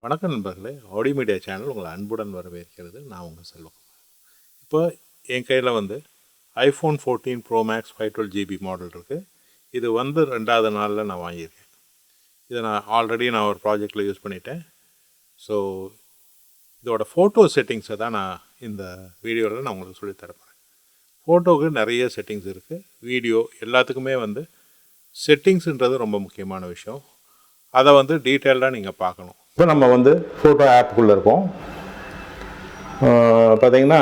வணக்கம் நண்பர்களே, ஆடி media channel உங்களை அன்புடன் வரவேற்கிறது. நான் உங்கள் செல்வகுமார். இப்போ என் கையில் iPhone 14 pro max 512 GB model இருக்குது. இது 2வது நாளில் நான் வாங்கியிருக்கேன். இதை ஆல்ரெடி ஒரு ப்ராஜெக்டில் யூஸ் பண்ணிட்டேன். ஸோ இதோட ஃபோட்டோ செட்டிங்ஸை தான் நான் இந்த வீடியோவில் நான் உங்களுக்கு சொல்லித்தரப்போகிறேன். ஃபோட்டோவுக்கு நிறைய செட்டிங்ஸ் இருக்குது. வீடியோ எல்லாத்துக்குமே செட்டிங்ஸுன்றது ரொம்ப முக்கியமான விஷயம். அதை டீட்டெயில்டாக நீங்கள் பார்க்கணும். இப்போ நம்ம ஃபோட்டோ ஆப்புக்குள்ளே இருக்கோம். பார்த்திங்கன்னா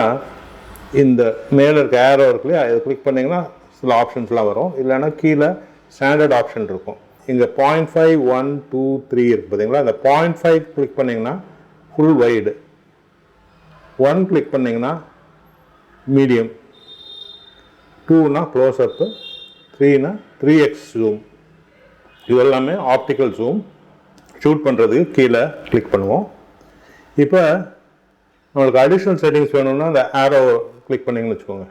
இந்த மேலே இருக்க ஏரோ இருக்குல்லையா, அதை கிளிக் பண்ணிங்கன்னா சில ஆப்ஷன்ஸ்லாம் வரும். இல்லைன்னா கீழே ஸ்டாண்டர்ட் ஆப்ஷன் இருக்கும். இங்கே 0.5 1 2 3 இருக்குது பார்த்தீங்களா. அந்த 0.5 கிளிக் பண்ணிங்கன்னா ஃபுல் வைடு, 1 கிளிக் பண்ணிங்கன்னா மீடியம், 2னா க்ளோஸ் அப்பு, 3னா 3x ஜூம். இது எல்லாமே ஆப்டிக்கல் ஜூம். ஷூட் பண்ணுறதுக்கு கீழே கிளிக் பண்ணுவோம். இப்போ நம்மளுக்கு அடிஷ்னல் செட்டிங்ஸ் வேணும்னா அந்த ஆரோ கிளிக் பண்ணிங்கன்னு வச்சுக்கோங்க,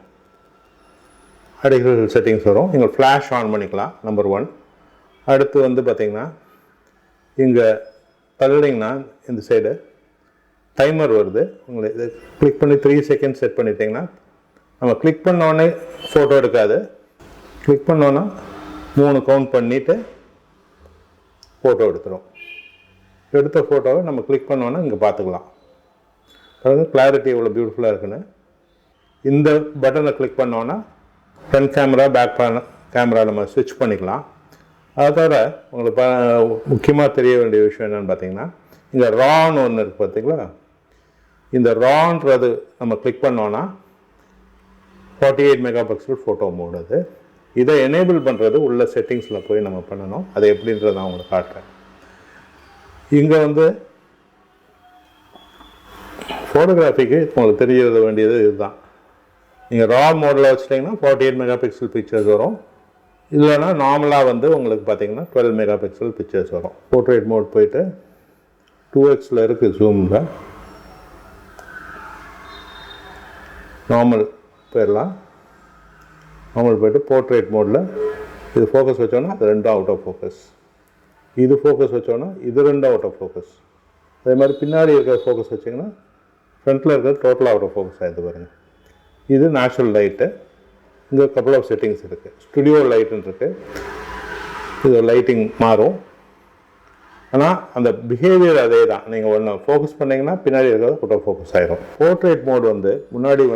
அடிஷ்னல் செட்டிங்ஸ் வரும். இங்கே ஃப்ளாஷ் ஆன் பண்ணிக்கலாம், நம்பர் 1. அடுத்து பார்த்திங்கன்னா இங்கே தள்ளிங்கன்னா இந்த சைடு டைமர் வருது. உங்களை இதை கிளிக் பண்ணி 3 செகண்ட்ஸ் செட் பண்ணிட்டீங்கன்னா நம்ம கிளிக் பண்ணோடனே ஃபோட்டோ எடுக்காது. கிளிக் பண்ணோன்னா 3 கவுண்ட் பண்ணிவிட்டு ஃபோட்டோ எடுத்துரும். எடுத்த ஃபோட்டோவை நம்ம கிளிக் பண்ணோன்னா இங்கே பார்த்துக்கலாம். அதாவது கிளாரிட்டி எவ்வளோ பியூட்டிஃபுல்லாக இருக்குன்னு. இந்த பட்டனை கிளிக் பண்ணோன்னா ஃப்ரண்ட் கேமரா, பேக் கேமரா நம்ம ஸ்விட்ச் பண்ணிக்கலாம். அதை தவிர உங்களுக்கு முக்கியமாக தெரிய வேண்டிய விஷயம் என்னென்னு பார்த்தீங்கன்னா, இங்கே ரான்னு ஒன்று இருக்குது பார்த்தீங்களா. இந்த ரான்றது நம்ம கிளிக் பண்ணோன்னா 48 MP ஃபோட்டோ மோட். அது இதை எனேபிள் பண்ணுறது உள்ள செட்டிங்ஸில் போய் நம்ம பண்ணணும். அதை எப்படின்றத நான் உங்களுக்கு காட்டுறேன். இங்கே ஃபோட்டோகிராஃபிக்கு உங்களுக்கு தெரிய வேண்டியது இதுதான். நீங்கள் ரா மோடில் வச்சுட்டிங்கன்னா 48 MP பிக்சர்ஸ் வரும். இல்லைன்னா நார்மலாக உங்களுக்கு பார்த்தீங்கன்னா 12 MP பிக்சர்ஸ் வரும். போர்ட்ரேட் மோட் போயிட்டு 2x இருக்குது ஜூமில். நார்மல் போயிடலாம். நார்மல் போய்ட்டு போர்ட்ரேட் மோடில் இது ஃபோக்கஸ் வச்சோன்னா அது 2 அவுட் ஆஃப் ஃபோக்கஸ். இது ஃபோக்கஸ் வச்சோன்னா இது 2 அவுட் ஆஃப் ஃபோக்கஸ். அதே மாதிரி பின்னாடி இருக்கிற ஃபோக்கஸ் வச்சிங்கன்னா ஃப்ரண்ட்டில் இருக்கிறது டோட்டலாக அவுட் ஆஃப் ஃபோக்கஸ் ஆகிடுது பாருங்கள். இது நேச்சுரல் லைட்டு. இங்கே கப்புள் ஆஃப் செட்டிங்ஸ் இருக்குது. ஸ்டுடியோ லைட்டுன்னு இருக்குது. இது லைட்டிங் மாறும். ஆனால் அந்த பிஹேவியர் அதே தான். நீங்கள் ஒன்று ஃபோக்கஸ் பண்ணிங்கன்னா பின்னாடி இருக்கிறது அவுட் ஆஃப் ஃபோக்கஸ் ஆகிடும். போர்ட்ரேட் மோடு முன்னாடி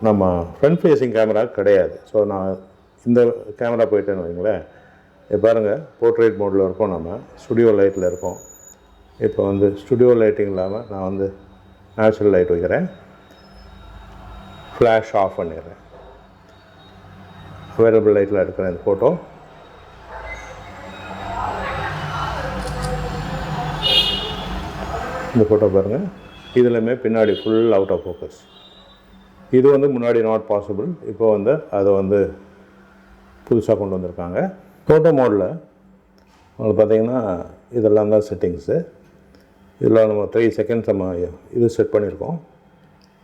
நம்ம ஃப்ரண்ட் ஃபேஸிங் கேமரா கிடையாது. ஸோ நான் இந்த கேமரா போயிட்டேன்னு வைங்களேன். இப்போ பாருங்கள், போர்ட்ரேட் மோடில் இருக்கோம், நம்ம ஸ்டுடியோ லைட்டில் இருக்கோம். இப்போ ஸ்டுடியோ லைட்டிங் இல்லாமல் நான் நேச்சுரல் லைட் வைக்கிறேன். ஃப்ளாஷ் ஆஃப் பண்ணிடுறேன். அவைலபிள் லைட்டில் எடுக்கிறேன் இந்த ஃபோட்டோ. இந்த ஃபோட்டோ பாருங்கள், இதுலையுமே பின்னாடி ஃபுல் அவுட் ஆஃப் ஃபோக்கஸ். இது முன்னாடி நாட் பாசிபிள். இப்போ அதை புதுசாக கொண்டு வந்திருக்காங்க. ஃபோட்டோ மோடில் உங்களுக்கு பார்த்தீங்கன்னா இதெல்லாம் தான் செட்டிங்ஸு. இதில் நம்ம 3 செகண்ட்ஸ் நம்ம இது செட் பண்ணியிருக்கோம்.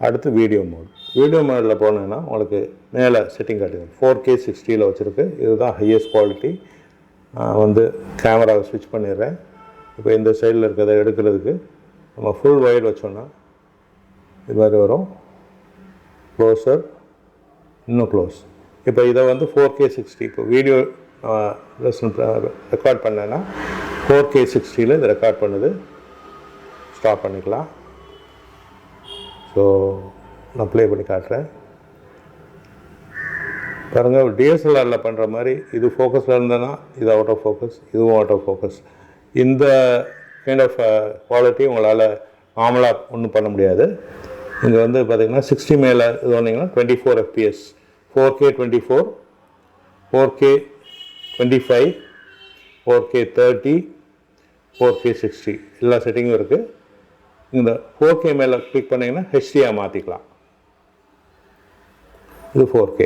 அடுத்து வீடியோ மோட். வீடியோ மோடில் போனோன்னா உங்களுக்கு மேலே செட்டிங் காட்டுங்க. 4K 60 வச்சுருக்கு. இதுதான் ஹையஸ்ட் குவாலிட்டி. கேமராவை ஸ்விட்ச் பண்ணிடுறேன். இப்போ இந்த சைடில் இருக்கிறத எடுக்கிறதுக்கு நம்ம ஃபுல் வைட் வச்சோன்னா இது மாதிரி வரும். க்ளோஸர், இன்னும் க்ளோஸ். இப்போ இதை 4K 60, இப்போ வீடியோ ரெக்கார்ட் பண்ணேன்னா 4K 60 இது ரெக்கார்ட் பண்ணுது. ஸ்டாப் பண்ணிக்கலாம். ஸோ நான் ப்ளே பண்ணி காட்டுறேன். பாருங்கள், டிஎஸ்எல்ஆரில் பண்ணுற மாதிரி இது ஃபோக்கஸில் இருந்தேன்னா இது அவுட் ஆஃப் ஃபோக்கஸ், இதுவும் அவுட் ஆஃப் ஃபோக்கஸ். இந்த கைண்ட் ஆஃப் குவாலிட்டி உங்களால் நார்மலாக ஒன்றும் பண்ண முடியாது. இங்கே பார்த்திங்கன்னா 60 மேலே இது வந்தீங்கன்னா 24 FPS, 4K 24, 4K 25, 4K 30, 4K 60 எல்லா செட்டிங்கும் இருக்குது. இந்த 4K மேலே கிளிக் பண்ணிங்கன்னா ஹெச்டியாக மாற்றிக்கலாம். இது 4K.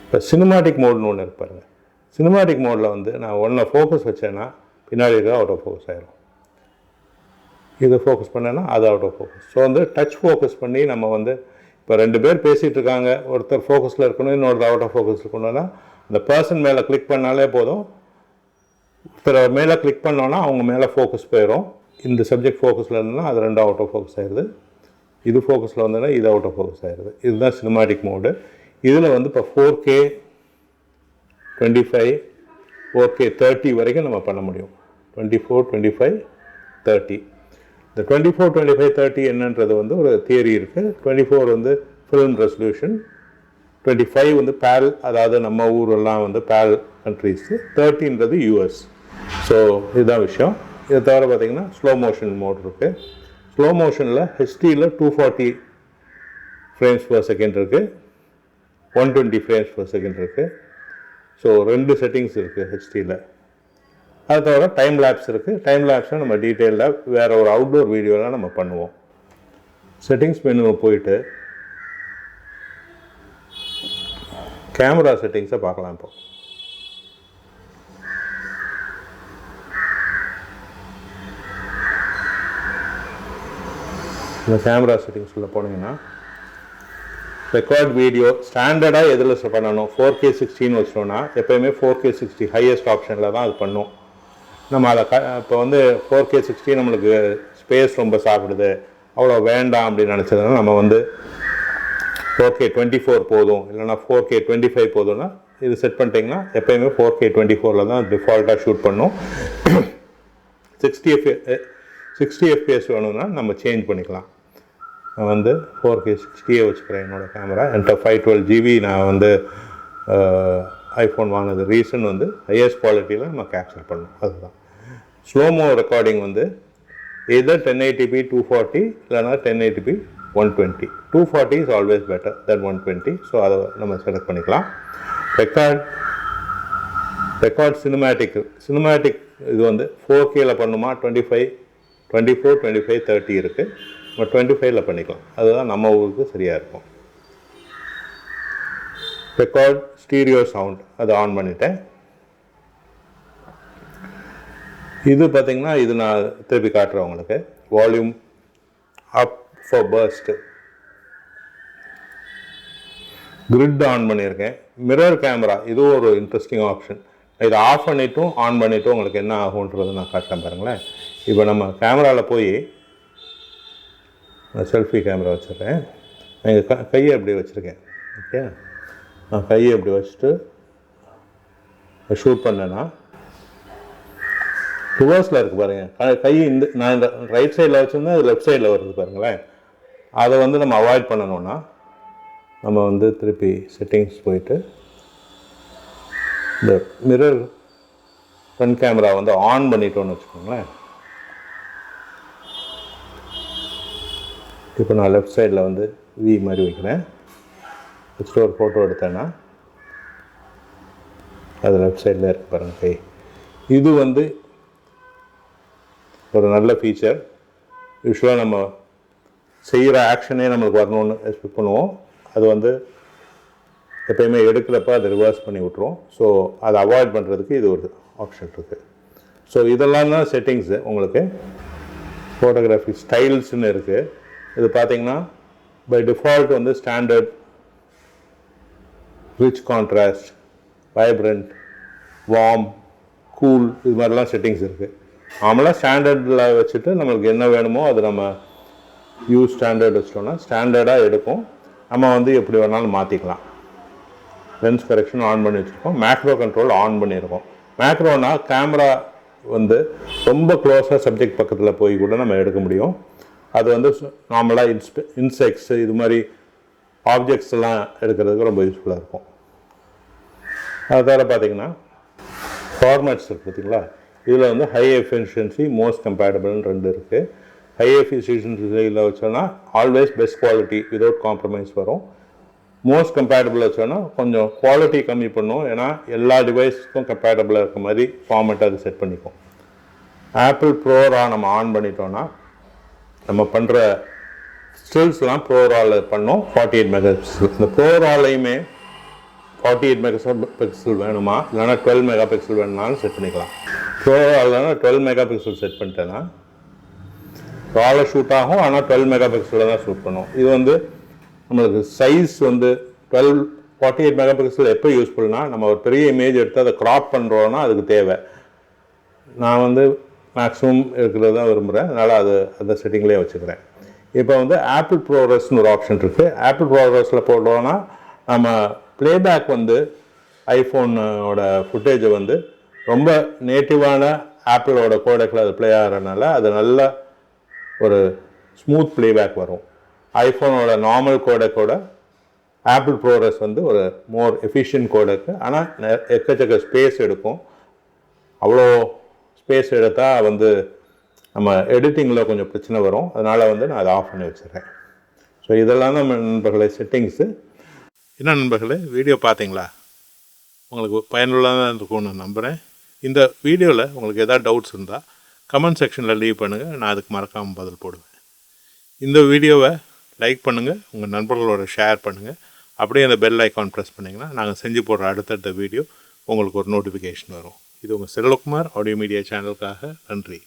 இப்போ சினிமாட்டிக் மோட்னு ஒன்று இருக்கு பாருங்கள். சினிமாட்டிக் மோடில் நான் ஒன்றை ஃபோக்கஸ் வச்சேன்னா பின்னாடி இருக்க அவுட் ஆஃப் ஃபோக்கஸ் ஆகிடும். இதை ஃபோக்கஸ் பண்ணேன்னா அது out of focus. So touch focus பண்ணி நம்ம இப்போ 2 பேர் பேசிகிட்டு இருக்காங்க, ஒருத்தர் ஃபோக்கஸில் இருக்கணும், இன்னொருத்தர் அவுட் ஆஃப் ஃபோக்கஸ் இருக்கணும்னா அந்த பர்சன் மேலே கிளிக் பண்ணாலே போதும். ஒருத்தர் மேலே கிளிக் பண்ணோன்னா அவங்க மேலே ஃபோக்கஸ் போயிடும். இந்த சப்ஜெக்ட் ஃபோக்கஸில் இருந்ததுன்னா அது ரெண்டும் அவுட் ஆஃப் ஃபோக்கஸ் ஆகிடுது. இது ஃபோக்கஸில் வந்ததுன்னா இது அவுட் ஆஃப் ஃபோக்கஸ் ஆகிடுது. இதுதான் சினிமாட்டிக் மோடு. இதில் வந்து இப்போ 4K 25 4K 30 வரைக்கும் நம்ம பண்ண முடியும். 24 25 30. இந்த 24 25 30 என்னன்றது வந்து ஒரு தியரி இருக்குது. 24 வந்து ஃபிலிம் ரெசல்யூஷன், 25 வந்து பேல், அதாவது நம்ம ஊரெல்லாம் வந்து பேல் கண்ட்ரீஸு, 30ன்றது US. ஸோ இதுதான் விஷயம். இதை தவிர பார்த்திங்கன்னா ஸ்லோ மோஷன் மோட் இருக்குது. ஸ்லோ மோஷனில் ஹெச்டியில் 240 ஃப்ரேம்ஸ் பர் செகண்ட் இருக்குது, 120 ஃப்ரேம்ஸ் பர் செகண்ட் இருக்குது. ஸோ 2 செட்டிங்ஸ் இருக்குது ஹெச்டியில். அது தவிர டைம் லேப்ஸ் இருக்குது. டைம் லேப்ஸை நம்ம டீட்டெயிலாக வேறு ஒரு அவுட்டோர் வீடியோலாம் நம்ம பண்ணுவோம். செட்டிங்ஸ் மெனுவை போயிட்டு கேமரா செட்டிங்ஸை பார்க்கலாம். இப்போ இந்த கேமரா செட்டிங்ஸில் போனீங்கன்னா ரெக்கார்ட் வீடியோ ஸ்டாண்டர்டாக எதில் பண்ணணும், 4K 60 வச்சிட்டோன்னா எப்போயுமே 4K 60 ஹையஸ்ட் ஆப்ஷனில் தான் அது பண்ணும். நம்ம அதை இப்போ வந்து 4K 60 நம்மளுக்கு ஸ்பேஸ் ரொம்ப சாப்பிடுது, அவ்வளோ வேண்டாம் அப்படின்னு நினச்சதுன்னா நம்ம வந்து 4K 24 போதும், இல்லைனா 4K 25 போதும்னா இது செட் பண்ணிட்டீங்கன்னா எப்போயுமே 4K 24 தான் டிஃபால்ட்டாக ஷூட் பண்ணும். 60 FPS வேணும்னா நம்ம சேஞ்ச் பண்ணிக்கலாம். நான் வந்து 4K 60 வச்சுக்கிறேன் என்னோடய கேமரா. என்கிட்ட 512GB நான் வந்து ஐஃபோன் வாங்கினது ரீசன் வந்து ஹையஸ்ட் குவாலிட்டியில் நம்ம கேப்சர் பண்ணணும். அதுதான் ஸ்லோமோ ரெக்கார்டிங் வந்து எதர் 1080p 240 இல்லைனா 1080p 120. 240 is always better then 120. So அதை நம்ம செலக்ட் பண்ணிக்கலாம். ரெக்கார்ட் சினிமேட்டிக் இது வந்து 4Kயில் பண்ணுமா, 24 25 30 இருக்குது. நம்ம 25ல் பண்ணிக்கலாம். அதுதான் நம்ம ஊருக்கு சரியாக இருக்கும். ரெக்கார்ட் ஸ்டீரியோ சவுண்ட் அதை ஆன் பண்ணிட்டேன். இது பார்த்திங்கன்னா இது நான் திருப்பி காட்டுறேன் உங்களுக்கு. Volume up for first. Grid on பண்ணியிருக்கேன். மிரர் கேமரா இதுவும் ஒரு இன்ட்ரெஸ்டிங் ஆப்ஷன். இதை ஆஃப் பண்ணிவிட்டும் ஆன் பண்ணிவிட்டும் உங்களுக்கு என்ன ஆகுன்றது நான் காட்டுறேன் பாருங்களேன். இப்போ நம்ம கேமராவில் போய் நான் செல்ஃபி கேமரா வச்சுருக்கேன். நான் இங்கே கையை அப்படி வச்சுருக்கேன். ஓகே, நான் கையை அப்படி வச்சுட்டு ஷூட் பண்ணேன்னா ரிவர்ஸில் இருக்குது பாருங்கள். கை இந்த நான் இந்த ரைட் சைடில் வச்சுருந்தேன், அது லெஃப்ட் சைடில் வருது பாருங்களேன். அதை வந்து நம்ம அவாய்ட் பண்ணணுன்னா நம்ம வந்து திருப்பி செட்டிங்ஸ் போயிட்டு இந்த மிரர் ஃப்ரண்ட் கேமரா வந்து ஆன் பண்ணிட்டோன்னு வச்சுக்கோங்களேன். இப்போ நான் லெஃப்ட் சைடில் வந்து வி மாதிரி வைக்கிறேன். வச்சுட்டு ஒரு ஃபோட்டோ எடுத்தேன்னா அது லெஃப்ட் சைடில் இருக்கு பாருங்கள் கை. இது வந்து ஒரு நல்ல ஃபீச்சர். யூஸ்வலாக நம்ம செய்கிற ஆக்ஷனே நம்மளுக்கு வரணும்னு எக்ஸ்பெக்ட் பண்ணுவோம். அது வந்து எப்போயுமே எடுக்கிறப்ப அதை ரிவர்ஸ் பண்ணி விட்ருவோம். ஸோ அதை அவாய்ட் பண்ணுறதுக்கு இது ஒரு ஆப்ஷன் இருக்குது. ஸோ இதெல்லாம் தான் செட்டிங்ஸு. உங்களுக்கு ஃபோட்டோகிராஃபி ஸ்டைல்ஸ்னு இருக்குது. இது பார்த்திங்கன்னா பை டிஃபால்ட் வந்து standard, rich contrast, vibrant, warm, cool, இது மாதிரிலாம் செட்டிங்ஸ் இருக்குது. நார்மலாக ஸ்டாண்டர்டில் வச்சுட்டு நம்மளுக்கு என்ன வேணுமோ அது நம்ம யூஸ் ஸ்டாண்டர்ட் வச்சிட்டோம்னா ஸ்டாண்டர்டாக எடுக்கும். நம்ம வந்து எப்படி வேணாலும் மாற்றிக்கலாம். லென்ஸ் கரெக்ஷன் ஆன் பண்ணி வச்சுருக்கோம். மேக்ரோ கண்ட்ரோல் ஆன் பண்ணியிருக்கோம். மேக்ரோனா கேமரா வந்து ரொம்ப க்ளோஸாக சப்ஜெக்ட் பக்கத்தில் போய் கூட நம்ம எடுக்க முடியும். அது வந்து நார்மலாக இன்செக்ட்ஸு இது மாதிரி ஆப்ஜெக்ட்ஸ் எல்லாம் எடுக்கிறதுக்கு ரொம்ப யூஸ்ஃபுல்லாக இருக்கும். அது தவிர பார்த்திங்கன்னா ஃபார்மேட்ஸ் இருக்குது பார்த்திங்களா. இதில் வந்து ஹை எஃபிஷியன்சி, மோஸ்ட் கம்பேட்டபிள்னு 2 இருக்குது. ஹை எஃபிஷியன்சியில் வச்சோன்னா always best quality without compromise வரும். மோஸ்ட் கம்பேட்டபிள் வச்சோன்னா கொஞ்சம் குவாலிட்டி கம்மி பண்ணும். ஏன்னா எல்லா டிவைஸுக்கும் கம்பேட்டபிளாக இருக்க மாதிரி ஃபார்மேட்டை அது செட் பண்ணிக்கும். ஆப்பிள் ப்ரோரா நம்ம ஆன் பண்ணிட்டோன்னா நம்ம பண்ணுற ஸ்டில்ஸ்லாம் ப்ரோராவில் பண்ணோம். 48 மெகா பிக்சல். இந்த ப்ரோராலையுமே 48 மெகா பிக்சல் வேணுமா இல்லைனா 12 மெகா பிக்சல் வேணும்னாலும் செட் பண்ணிக்கலாம். ப்ரோராலனா 12 மெகா பிக்சல் செட் பண்ணிட்டேன்னா ராவில் ஷூட் ஆகும். ஆனால் 12 மெகா பிக்சலில் தான் ஷூட் பண்ணும். இது வந்து நம்மளுக்கு சைஸ் வந்து 48 மெகா பிக்சல் எப்போ யூஸ்ஃபுல்னால் நம்ம ஒரு பெரிய இமேஜ் எடுத்து அதை க்ராப் பண்ணுறோன்னா அதுக்கு தேவை. நான் வந்து மேக்ஸிமம் இருக்கிறது தான் விரும்புகிறேன். அதனால் அந்த செட்டிங்லேயே வச்சுக்கிறேன். இப்போ வந்து ஆப்பிள் ப்ரோரஸ்னு ஒரு ஆப்ஷன் இருக்குது. ஆப்பிள் ப்ரோரஸில் போட்டோன்னா நம்ம ப்ளேபேக் வந்து ஐஃபோனோட ஃபுட்டேஜை வந்து ரொம்ப நேட்டிவான ஆப்பிளோட கோடெக்கில் அது ப்ளே ஆகிறதுனால அது நல்ல ஒரு ஸ்மூத் ப்ளேபேக் வரும். ஐஃபோனோட நார்மல் கோடெக்கோட ஆப்பிள் ப்ரோரஸ் வந்து ஒரு மோர் எஃபிஷியன்ட் கோடெக்கு. ஆனால் எக்கச்சக்க ஸ்பேஸ் எடுக்கும். அவ்வளோ ஸ்பேஸ் எடுத்தால் வந்து நம்ம எடிட்டிங்கில் கொஞ்சம் பிரச்சனை வரும். அதனால் வந்து நான் அதை ஆஃப் பண்ணி வச்சுருக்கேன். ஸோ இதெல்லாம் நம்ம நண்பர்களே செட்டிங்ஸு. என்ன நண்பர்களே, வீடியோ பார்த்தீங்களா? உங்களுக்கு பயனுள்ளதாக இருக்கும்னு நான் நம்புகிறேன். இந்த வீடியோவில் உங்களுக்கு எதாவது டவுட்ஸ் இருந்தால் கமெண்ட் செக்ஷனில் லீவ் பண்ணுங்கள். நான் அதுக்கு மறக்காமல் பதில் போடுவேன். இந்த வீடியோவை லைக் பண்ணுங்கள், உங்கள் நண்பர்களோட ஷேர் பண்ணுங்கள். அப்படியே அந்த பெல் ஐக்கான் ப்ரெஸ் பண்ணிங்கன்னா நாங்கள் செஞ்சு போடுற அடுத்தடுத்த வீடியோ உங்களுக்கு ஒரு நோட்டிஃபிகேஷன் வரும். இது உங்கள் செல்வகுமார் ஆடியோ மீடியா சேனலுக்காக. நன்றி.